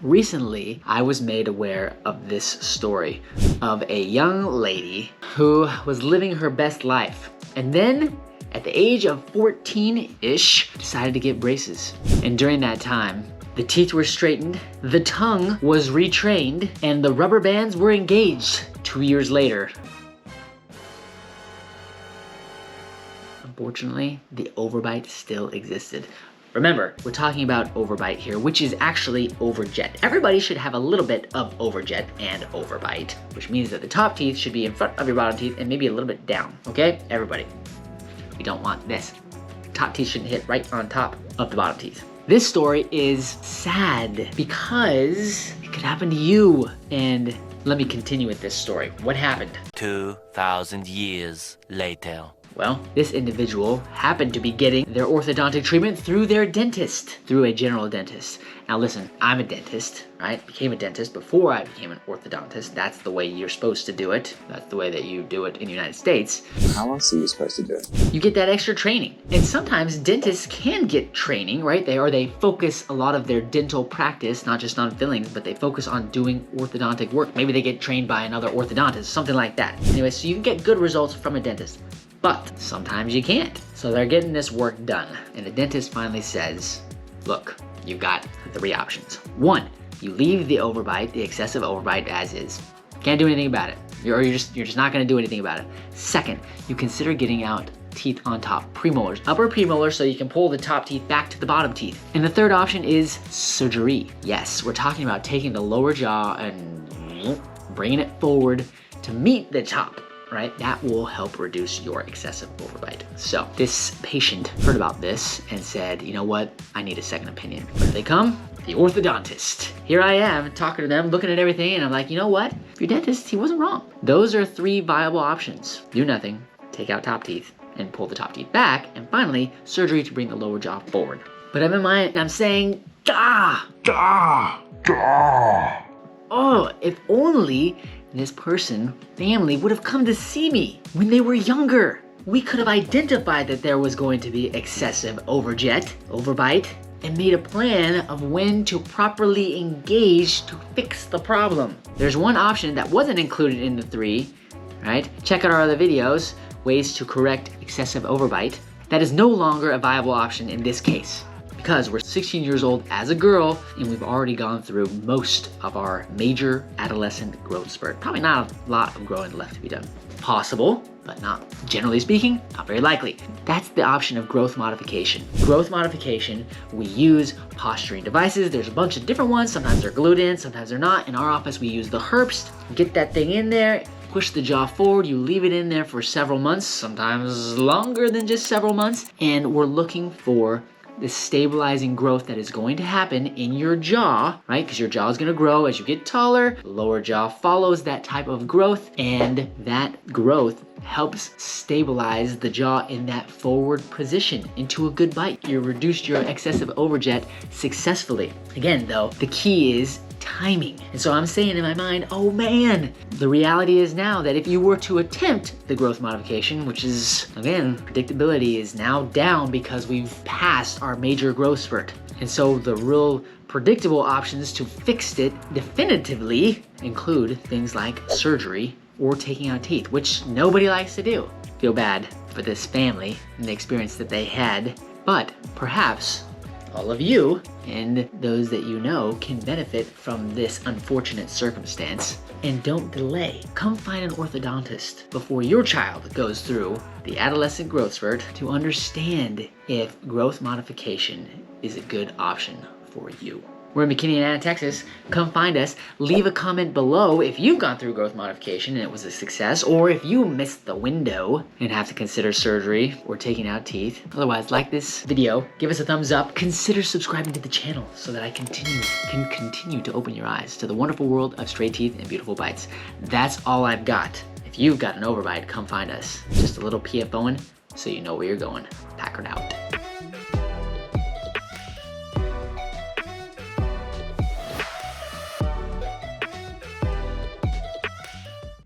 Recently, I was made aware of this story of a young lady who was living her best life, and then at the age of 14-ish, decided to get braces. And during that time, the teeth were straightened, the tongue was retrained, and the rubber bands were engaged 2 years later. Unfortunately, the overbite still existed. Remember, we're talking about overbite here, which is actually overjet. Everybody should have a little bit of overjet and overbite, which means that the top teeth should be in front of your bottom teeth and maybe a little bit down, okay? Everybody, we don't want this. Top teeth shouldn't hit right on top of the bottom teeth. This story is sad because it could happen to you. And let me continue with this story. What happened? 2,000 years later. Well, this individual happened to be getting their orthodontic treatment through their dentist, through a general dentist. Now listen, I'm a dentist, right? Became a dentist before I became an orthodontist. That's the way you're supposed to do it. That's the way that you do it in the United States. How else are you supposed to do it? You get that extra training. And sometimes dentists can get training, right? They focus a lot of their dental practice, not just on fillings, but they focus on doing orthodontic work. Maybe they get trained by another orthodontist, something like that. Anyway, so you can get good results from a dentist. But sometimes you can't. So they're getting this work done. And the dentist finally says, look, you've got 3 options. 1, you leave the overbite, the excessive overbite as is. Can't do anything about it. You're just not gonna do anything about it. 2nd, you consider getting out teeth on top, premolars, upper premolars, so you can pull the top teeth back to the bottom teeth. And the 3rd option is surgery. Yes, we're talking about taking the lower jaw and bringing it forward to meet the top. Right? That will help reduce your excessive overbite. So this patient heard about this and said, you know what? I need a second opinion. Where do they come? The orthodontist. Here I am talking to them, looking at everything, and I'm like, you know what? Your dentist, he wasn't wrong. Those are 3 viable options. Do nothing, take out top teeth, and pull the top teeth back, and finally, surgery to bring the lower jaw forward. But I'm in mind, I'm saying, oh, if only this family would have come to see me when they were younger. We could have identified that there was going to be excessive overbite, and made a plan of when to properly engage to fix the problem. There's one option that wasn't included in the 3, right? Check out our other videos, ways to correct excessive overbite. That is no longer a viable option in this case, because we're 16 years old as a girl and we've already gone through most of our major adolescent growth spurt. Probably not a lot of growing left to be done. Possible, but not, generally speaking, not very likely. That's the option of growth modification. Growth modification, we use posturing devices. There's a bunch of different ones. Sometimes they're glued in, sometimes they're not. In our office, we use the herps. Get that thing in there, push the jaw forward, you leave it in there for several months, sometimes longer than just several months, and we're looking for the stabilizing growth that is going to happen in your jaw, right? Because your jaw is going to grow as you get taller. The lower jaw follows that type of growth, and that growth helps stabilize the jaw in that forward position into a good bite. You reduced your excessive overjet successfully. Again, though, the key is timing. And so I'm saying in my mind, oh man, the reality is now that if you were to attempt the growth modification, which is, again, predictability is now down because we've passed our major growth spurt. And so the real predictable options to fix it definitively include things like surgery or taking out teeth, which nobody likes to do. Feel bad for this family and the experience that they had, but perhaps all of you and those that you know can benefit from this unfortunate circumstance. And don't delay. Come find an orthodontist before your child goes through the adolescent growth spurt to understand if growth modification is a good option for you. We're in McKinney Texas. Come find us. Leave a comment below if you've gone through growth modification and it was a success, or if you missed the window and have to consider surgery or taking out teeth. Otherwise, like this video, give us a thumbs up. Consider subscribing to the channel so that I can continue to open your eyes to the wonderful world of straight teeth and beautiful bites. That's all I've got. If you've got an overbite, come find us. Just a little PFOing so you know where you're going. Packard out.